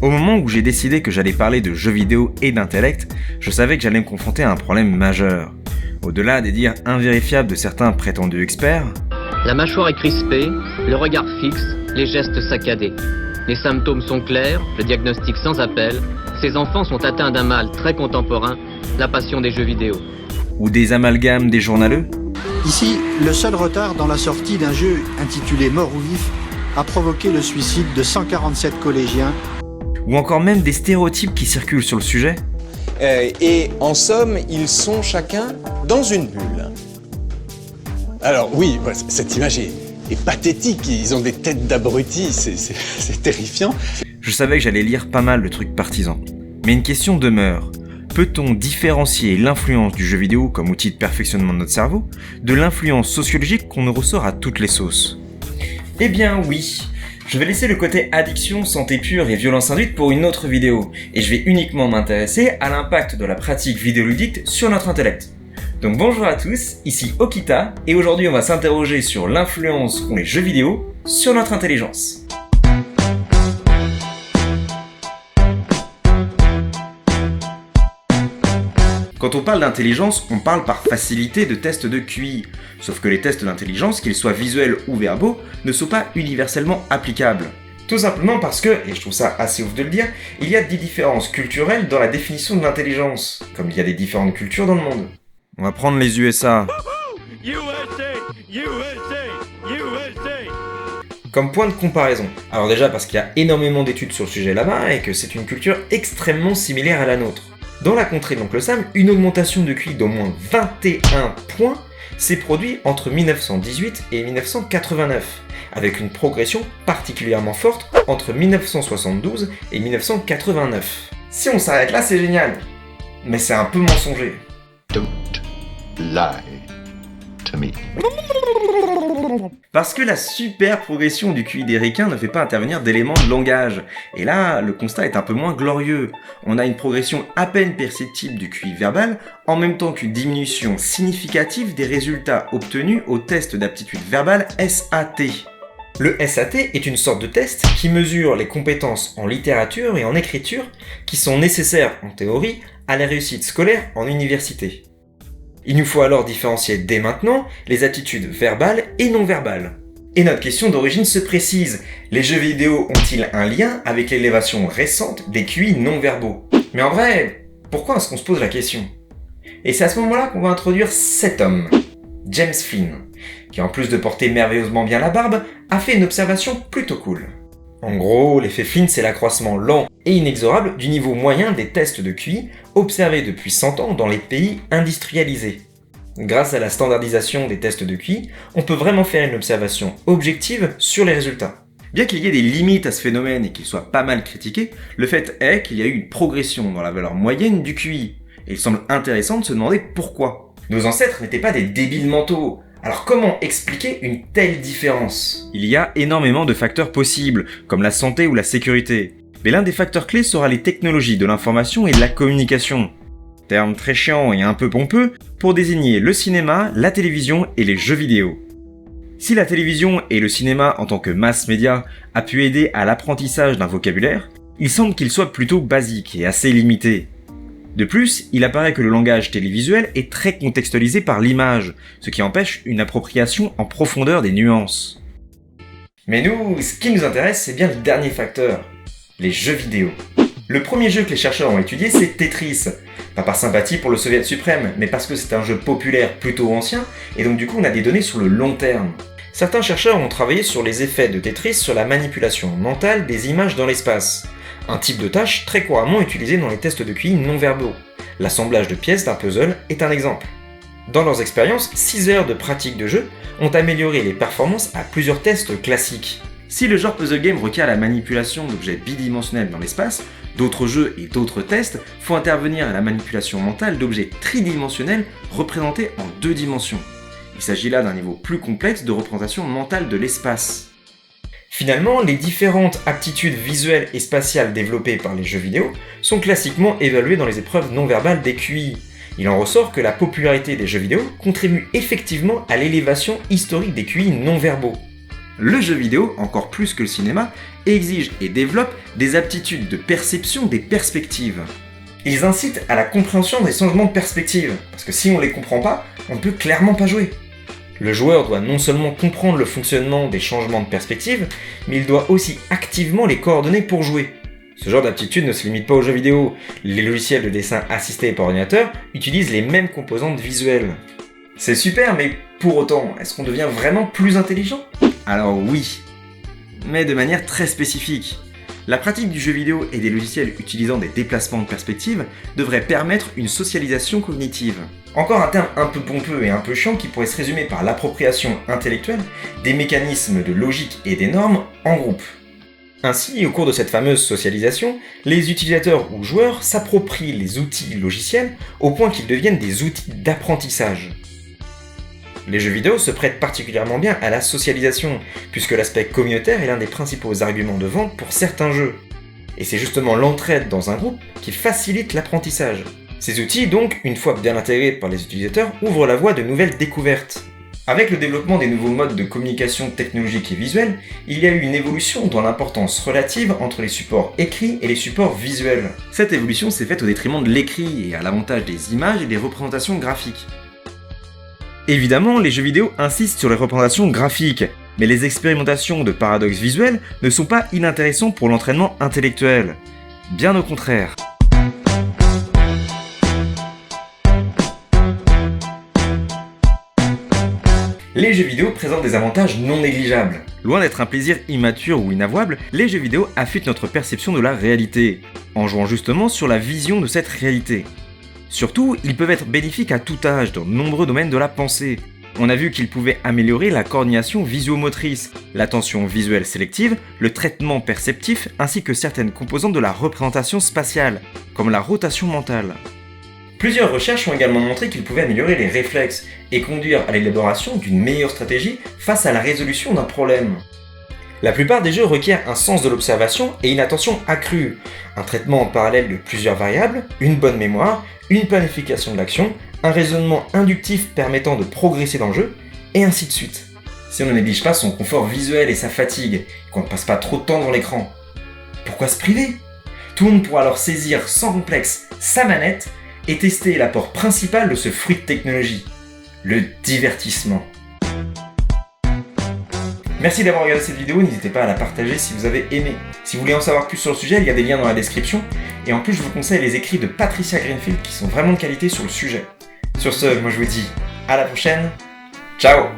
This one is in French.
Au moment où j'ai décidé que j'allais parler de jeux vidéo et d'intellect, je savais que j'allais me confronter à un problème majeur. Au-delà des dires invérifiables de certains prétendus experts, la mâchoire est crispée, le regard fixe, les gestes saccadés. Les symptômes sont clairs, le diagnostic sans appel. Ces enfants sont atteints d'un mal très contemporain, la passion des jeux vidéo. Ou des amalgames des journaleux. Ici, le seul retard dans la sortie d'un jeu intitulé Mort ou Vif a provoqué le suicide de 147 collégiens. Ou encore même des stéréotypes qui circulent sur le sujet. Et en somme, ils sont chacun dans une bulle. Alors oui, cette image est pathétique, ils ont des têtes d'abrutis, c'est terrifiant. Je savais que j'allais lire pas mal de trucs partisans. Mais une question demeure. Peut-on différencier l'influence du jeu vidéo comme outil de perfectionnement de notre cerveau de l'influence sociologique qu'on nous ressort à toutes les sauces ? Eh bien oui. Je vais laisser le côté addiction, santé pure et violence induite pour une autre vidéo, et je vais uniquement m'intéresser à l'impact de la pratique vidéoludique sur notre intellect. Donc bonjour à tous, ici Okita, et aujourd'hui on va s'interroger sur l'influence qu'ont les jeux vidéo sur notre intelligence. Quand on parle d'intelligence, on parle par facilité de tests de QI. Sauf que les tests d'intelligence, qu'ils soient visuels ou verbaux, ne sont pas universellement applicables. Tout simplement parce que, et je trouve ça assez ouf de le dire, il y a des différences culturelles dans la définition de l'intelligence, comme il y a des différentes cultures dans le monde. On va prendre les USA. Comme point de comparaison. Alors déjà parce qu'il y a énormément d'études sur le sujet là-bas et que c'est une culture extrêmement similaire à la nôtre. Dans la contrée de l'oncle Sam, une augmentation de QI d'au moins 21 points s'est produite entre 1918 et 1989, avec une progression particulièrement forte entre 1972 et 1989. Si on s'arrête là, c'est génial, mais c'est un peu mensonger. Don't lie to me. Parce que la super progression du QI des requins ne fait pas intervenir d'éléments de langage. Et là, le constat est un peu moins glorieux. On a une progression à peine perceptible du QI verbal, en même temps qu'une diminution significative des résultats obtenus au test d'aptitude verbale SAT. Le SAT est une sorte de test qui mesure les compétences en littérature et en écriture qui sont nécessaires, en théorie, à la réussite scolaire en université. Il nous faut alors différencier dès maintenant les aptitudes verbales et non verbales. Et notre question d'origine se précise, les jeux vidéo ont-ils un lien avec l'élévation récente des QI non verbaux ? Mais en vrai, pourquoi est-ce qu'on se pose la question ? Et c'est à ce moment-là qu'on va introduire cet homme, James Flynn, qui en plus de porter merveilleusement bien la barbe, a fait une observation plutôt cool. En gros, l'effet Flynn, c'est l'accroissement lent et inexorable du niveau moyen des tests de QI observés depuis 100 ans dans les pays industrialisés. Grâce à la standardisation des tests de QI, on peut vraiment faire une observation objective sur les résultats. Bien qu'il y ait des limites à ce phénomène et qu'il soit pas mal critiqué, le fait est qu'il y a eu une progression dans la valeur moyenne du QI. Et il semble intéressant de se demander pourquoi. Nos ancêtres n'étaient pas des débiles mentaux. Alors comment expliquer une telle différence ? Il y a énormément de facteurs possibles, comme la santé ou la sécurité. Mais l'un des facteurs clés sera les technologies de l'information et de la communication. Terme très chiant et un peu pompeux pour désigner le cinéma, la télévision et les jeux vidéo. Si la télévision et le cinéma en tant que mass média a pu aider à l'apprentissage d'un vocabulaire, il semble qu'il soit plutôt basique et assez limité. De plus, il apparaît que le langage télévisuel est très contextualisé par l'image, ce qui empêche une appropriation en profondeur des nuances. Mais nous, ce qui nous intéresse, c'est bien le dernier facteur, les jeux vidéo. Le premier jeu que les chercheurs ont étudié, c'est Tetris. Pas par sympathie pour le Soviet suprême, mais parce que c'est un jeu populaire plutôt ancien, et donc du coup on a des données sur le long terme. Certains chercheurs ont travaillé sur les effets de Tetris sur la manipulation mentale des images dans l'espace. Un type de tâche très couramment utilisé dans les tests de QI non verbaux. L'assemblage de pièces d'un puzzle est un exemple. Dans leurs expériences, 6 heures de pratique de jeu ont amélioré les performances à plusieurs tests classiques. Si le genre puzzle game requiert la manipulation d'objets bidimensionnels dans l'espace, d'autres jeux et d'autres tests font intervenir la manipulation mentale d'objets tridimensionnels représentés en 2 dimensions. Il s'agit là d'un niveau plus complexe de représentation mentale de l'espace. Finalement, les différentes aptitudes visuelles et spatiales développées par les jeux vidéo sont classiquement évaluées dans les épreuves non verbales des QI. Il en ressort que la popularité des jeux vidéo contribue effectivement à l'élévation historique des QI non verbaux. Le jeu vidéo, encore plus que le cinéma, exige et développe des aptitudes de perception des perspectives. Ils incitent à la compréhension des changements de perspective, parce que si on les comprend pas, on ne peut clairement pas jouer. Le joueur doit non seulement comprendre le fonctionnement des changements de perspective, mais il doit aussi activement les coordonner pour jouer. Ce genre d'aptitude ne se limite pas aux jeux vidéo. Les logiciels de dessin assistés par ordinateur utilisent les mêmes composantes visuelles. C'est super, mais pour autant, est-ce qu'on devient vraiment plus intelligent ? Alors oui, mais de manière très spécifique. La pratique du jeu vidéo et des logiciels utilisant des déplacements de perspective devrait permettre une socialisation cognitive. Encore un terme un peu pompeux et un peu chiant qui pourrait se résumer par l'appropriation intellectuelle des mécanismes de logique et des normes en groupe. Ainsi, au cours de cette fameuse socialisation, les utilisateurs ou joueurs s'approprient les outils logiciels au point qu'ils deviennent des outils d'apprentissage. Les jeux vidéo se prêtent particulièrement bien à la socialisation, puisque l'aspect communautaire est l'un des principaux arguments de vente pour certains jeux. Et c'est justement l'entraide dans un groupe qui facilite l'apprentissage. Ces outils, donc, une fois bien intégrés par les utilisateurs, ouvrent la voie de nouvelles découvertes. Avec le développement des nouveaux modes de communication technologique et visuelle, il y a eu une évolution dans l'importance relative entre les supports écrits et les supports visuels. Cette évolution s'est faite au détriment de l'écrit et à l'avantage des images et des représentations graphiques. Évidemment, les jeux vidéo insistent sur les représentations graphiques, mais les expérimentations de paradoxes visuels ne sont pas inintéressants pour l'entraînement intellectuel. Bien au contraire. Les jeux vidéo présentent des avantages non négligeables. Loin d'être un plaisir immature ou inavouable, les jeux vidéo affûtent notre perception de la réalité, en jouant justement sur la vision de cette réalité. Surtout, ils peuvent être bénéfiques à tout âge dans de nombreux domaines de la pensée. On a vu qu'ils pouvaient améliorer la coordination visuomotrice, l'attention visuelle sélective, le traitement perceptif ainsi que certaines composantes de la représentation spatiale, comme la rotation mentale. Plusieurs recherches ont également montré qu'ils pouvaient améliorer les réflexes et conduire à l'élaboration d'une meilleure stratégie face à la résolution d'un problème. La plupart des jeux requièrent un sens de l'observation et une attention accrue, un traitement en parallèle de plusieurs variables, une bonne mémoire, une planification de l'action, un raisonnement inductif permettant de progresser dans le jeu, et ainsi de suite. Si on ne néglige pas son confort visuel et sa fatigue, et qu'on ne passe pas trop de temps dans l'écran, pourquoi se priver ? Tout le monde pourra alors saisir sans complexe sa manette et tester l'apport principal de ce fruit de technologie, le divertissement. Merci d'avoir regardé cette vidéo, n'hésitez pas à la partager si vous avez aimé. Si vous voulez en savoir plus sur le sujet, il y a des liens dans la description. Et en plus, je vous conseille les écrits de Patricia Greenfield qui sont vraiment de qualité sur le sujet. Sur ce, moi je vous dis à la prochaine. Ciao!